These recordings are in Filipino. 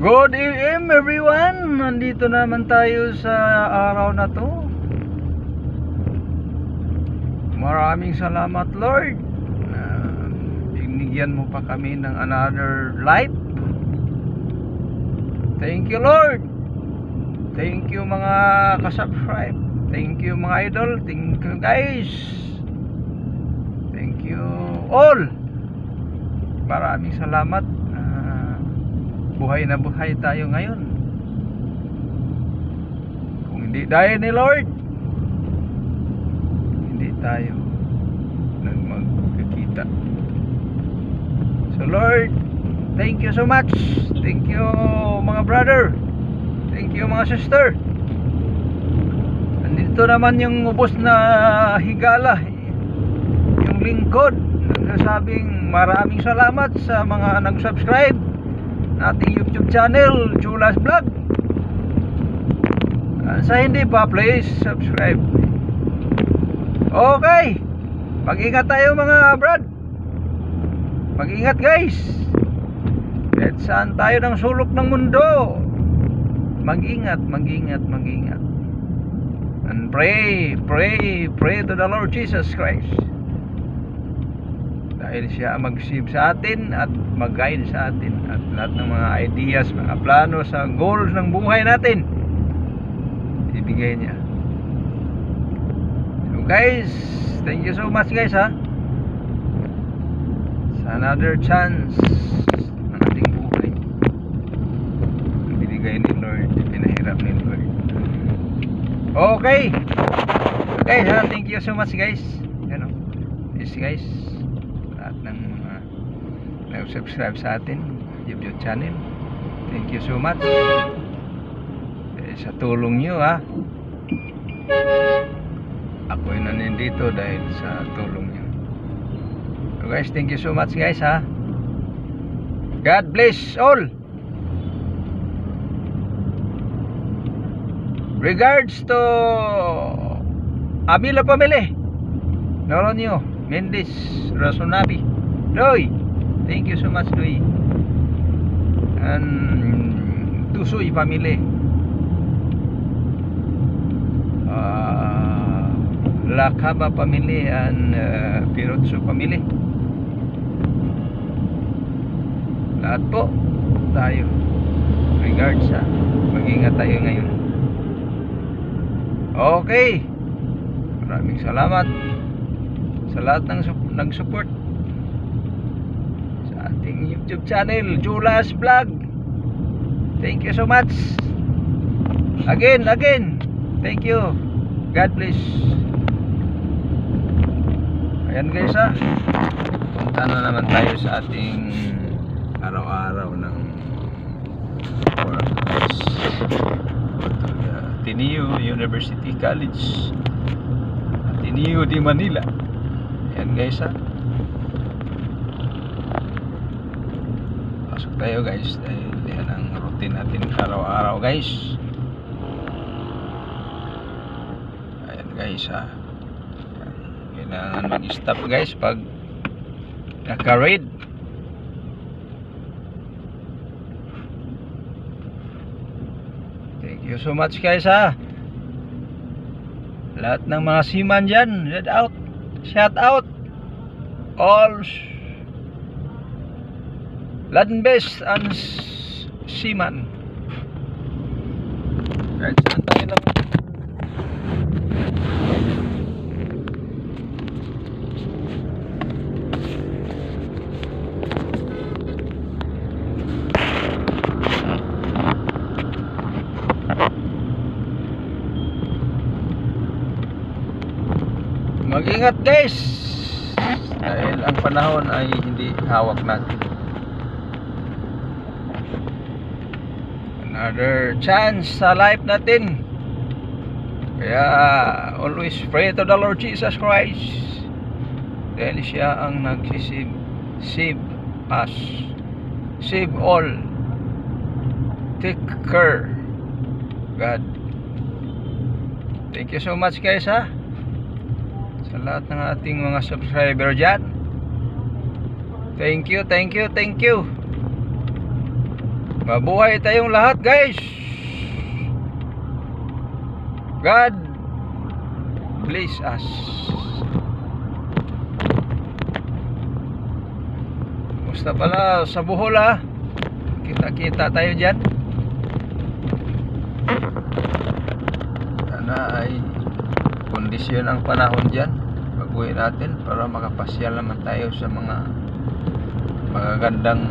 Good evening everyone. Nandito naman tayo sa araw na to. Maraming salamat Lord. Binigyan mo pa kami ng another life. Thank you Lord. Thank you mga ka-subscribe. Thank you mga idol. Thank you guys. Thank you all. Maraming salamat. Buhay na buhay tayo ngayon. Kung hindi dahil ni Lord, hindi tayo magkakita. So Lord, thank you so much. Thank you mga brother. Thank you mga sister. Nandito naman yung ubos na higala, yung lingkod, nagsasabing maraming salamat sa mga nag-subscribe ating YouTube channel, Julas Vlog. Sa hindi pa, please subscribe. Okay, mag-ingat tayo mga brad. Mag-ingat guys. Kahit saan tayo ng sulok ng mundo, mag-ingat, mag-ingat, mag-ingat. And pray to the Lord Jesus Christ. Dahil siya mag-save sa atin at mag-guide sa atin, at lahat ng mga ideas, mga plano sa goals ng buhay natin, ibigay niya. So guys, thank you so much guys ha, sa another chance ng ating buhay binigay ni Lord, pinahirap ni Lord. Okay guys ha, thank you so much guys. Yes guys, lahat ng mga nag-subscribe sa atin YouTube channel, thank you so much sa tulong nyo ha. Ako'y nandito dahil sa tulong nyo. So guys, thank you so much guys ha. God bless all. Regards to Amila family, Noronio Mendes Rasonabi, Roy, thank you so much Roy, and Tusoy family, Lakaba family, and Pirotso family. Lahat po tayo, regards sa mag-ingat tayo ngayon. Okay, maraming salamat sa lahat ng nag-support sa ating YouTube channel, Julas Vlog. Thank you so much. Again, thank you. God bless. Ayan guys ha, punta na naman tayo sa ating araw-araw ng course. Ateneo University College, Ateneo de Manila. Ayan guys ha, pasok tayo guys, dahil yan ang routine natin araw-araw guys. Ayan guys ha, kailangan mag-stop guys pag naka-raid. Thank you so much guys ha. Lahat ng mga seaman dyan, shout out all land-based and seaman. Kahit saan tayo lang. Mag-ingat guys, dahil ang panahon ay hindi hawak natin. Another chance sa life natin, kaya always pray to the Lord Jesus Christ, dahil siya ang save us, save all, take care God. Thank you so much guys ha, sa lahat ng ating mga subscriber dyan. Thank you. Mabuhay tayong lahat, guys. God bless us. Basta pala sa Bohol, kita-kita tayo dyan. Sana ay kondisyon ang panahon dyan pag-uwi natin para makapasyal naman tayo sa mga magagandang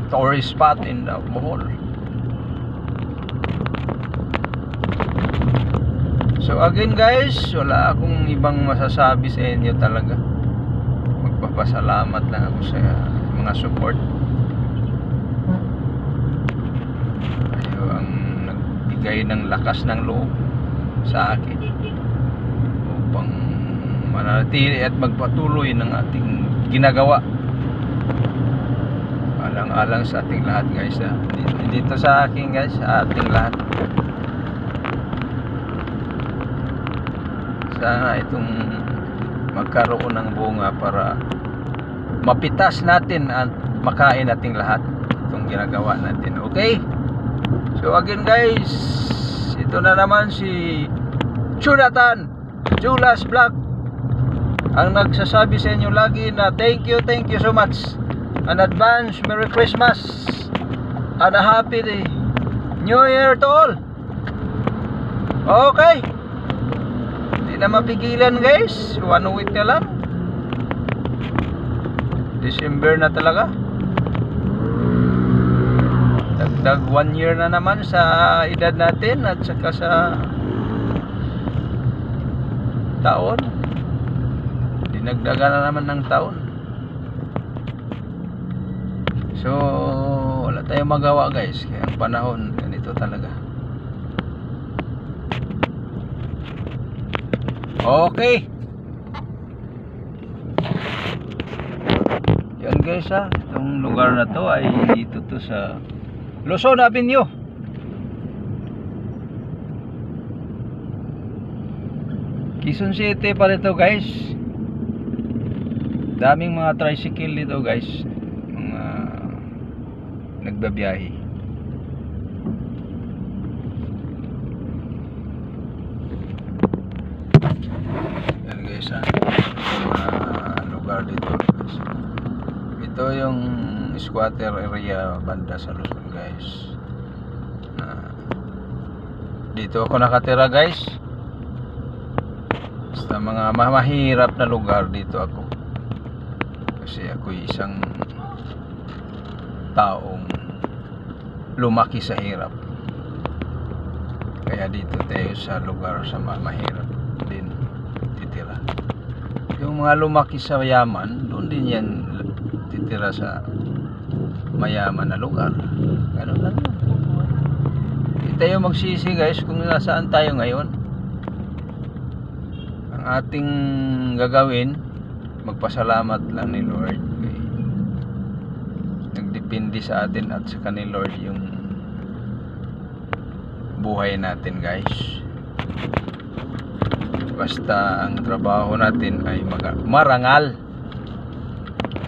tourist spot in the Bohol. So again, guys, wala akong ibang masasabi sa inyo talaga. Magpapasalamat lang ako sa mga support. Kayo ang nagbigay ng lakas ng loob sa akin upang manatili at magpatuloy ng ating ginagawa. Alang-alang sa ating lahat, guys. Dito sa akin, guys, sa ating lahat. Sana itong magkaroon ng bunga para mapitas natin at makain nating lahat itong ginagawa natin. Okay? So again, guys, ito na naman si Jonathan Julas Vlog ang nagsasabi sa inyo lagi na thank you so much. An advance Merry Christmas and a Happy New Year to all. Okay, hindi na mapigilan, guys. 1 week na lang, December na talaga. Dagdag 1 year na naman sa edad natin at saka sa taon. Dinagdagan na naman ng taon. So wala tayong magawa, guys, kaya ang panahon ganito talaga. Okay, yan, guys, itong lugar na to ay dito to sa Luzon Avenue. Quezon City pa rito, guys. Daming mga tricycle dito, guys, mga nagbabiyahe. Yan, guys, mga lugar dito, guys. Ito yung squatter area banda sa Luzon, guys. Dito ako nakatira, guys. Basta mga mahirap na lugar dito ako, kasi ako isang taong lumaki sa hirap. Kaya dito tayo sa lugar sa mahirap din titira. Yung mga lumaki sa yaman, doon din yan titira sa mayaman na lugar. Ganun lang yun. Hindi tayo magsisi, guys, kung nasaan tayo ngayon. Ang ating gagawin, magpasalamat lang ni Lord. Okay? Nagdepende sa atin at sa ni Lord yung buhay natin, guys. Basta ang trabaho natin ay marangal.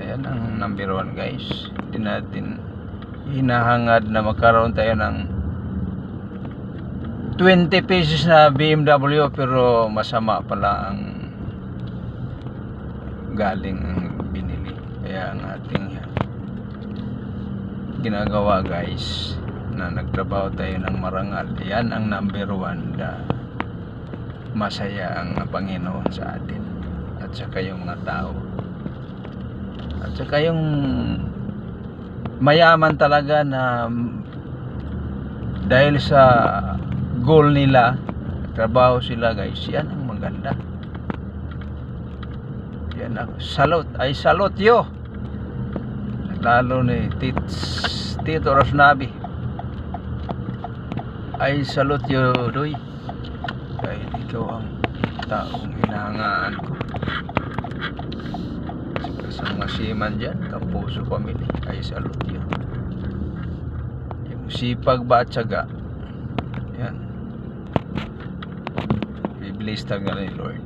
Ayan ang number 1, guys. Hindi natin hinahangad na magkaroon tayo ng 20 pesos na BMW pero masama pala ang galing ang binili. Kaya ang ating ginagawa, guys, na nagtrabaho tayo ng marangal. Yan ang number 1 na masaya ang Panginoon sa atin at saka yung mga tao at saka yung mayaman talaga na dahil sa goal nila, trabaho sila, guys. Yan ang maganda. Yan ang salute yo, lalo ni Tito Rosnabi. I salute you, Doy, dahil ikaw ang taong hinahangaan ko. Sa mga seaman dyan, Camposo family, I salute you. Yung sipag ba at syaga, yan, i-bless talaga ni Lord.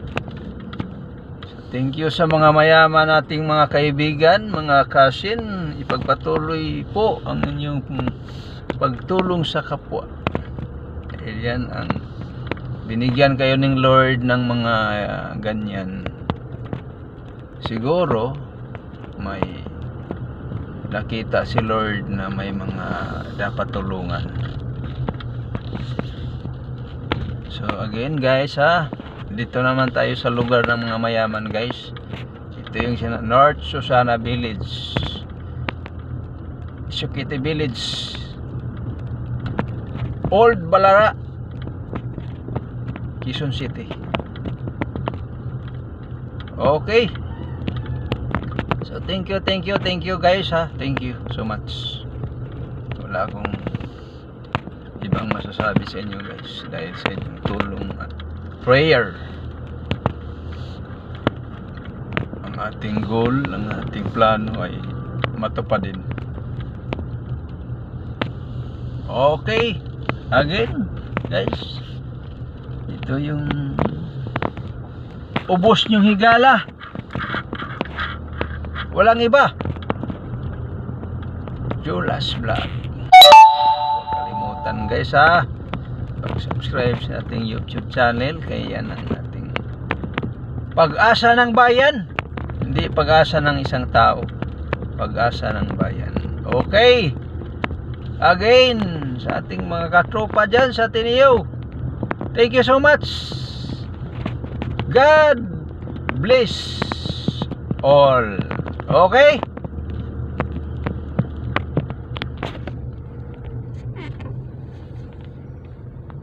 Thank you sa mga mayaman nating mga kaibigan, mga kasin. Ipagpatuloy po ang inyong pagtulong sa kapwa. Dahil yan ang binigyan kayo ng Lord ng mga ganyan. Siguro may nakita si Lord na may mga dapat tulungan. So again guys dito naman tayo sa lugar ng mga mayaman guys. Ito yung North Susana Village, Sukiti Village, Old Balara, Quezon City. Okay. So thank you guys Thank you so much. Wala akong ibang masasabi sa inyo guys dahil sa inyong tulong at prayer. Ang ating goal, ang ating plano ay matupadin. Okay. Again guys, ito yung ubos nyong higala. Walang iba. Julas Vlog. Huwag kalimutan guys pag-subscribe sa ating YouTube channel. Kaya yan ang ating pag-asa ng bayan. Hindi pag-asa ng isang tao, pag-asa ng bayan. Okay. Again, sa ating mga katropa dyan sa Ateneo, thank you so much. God bless all. Okay.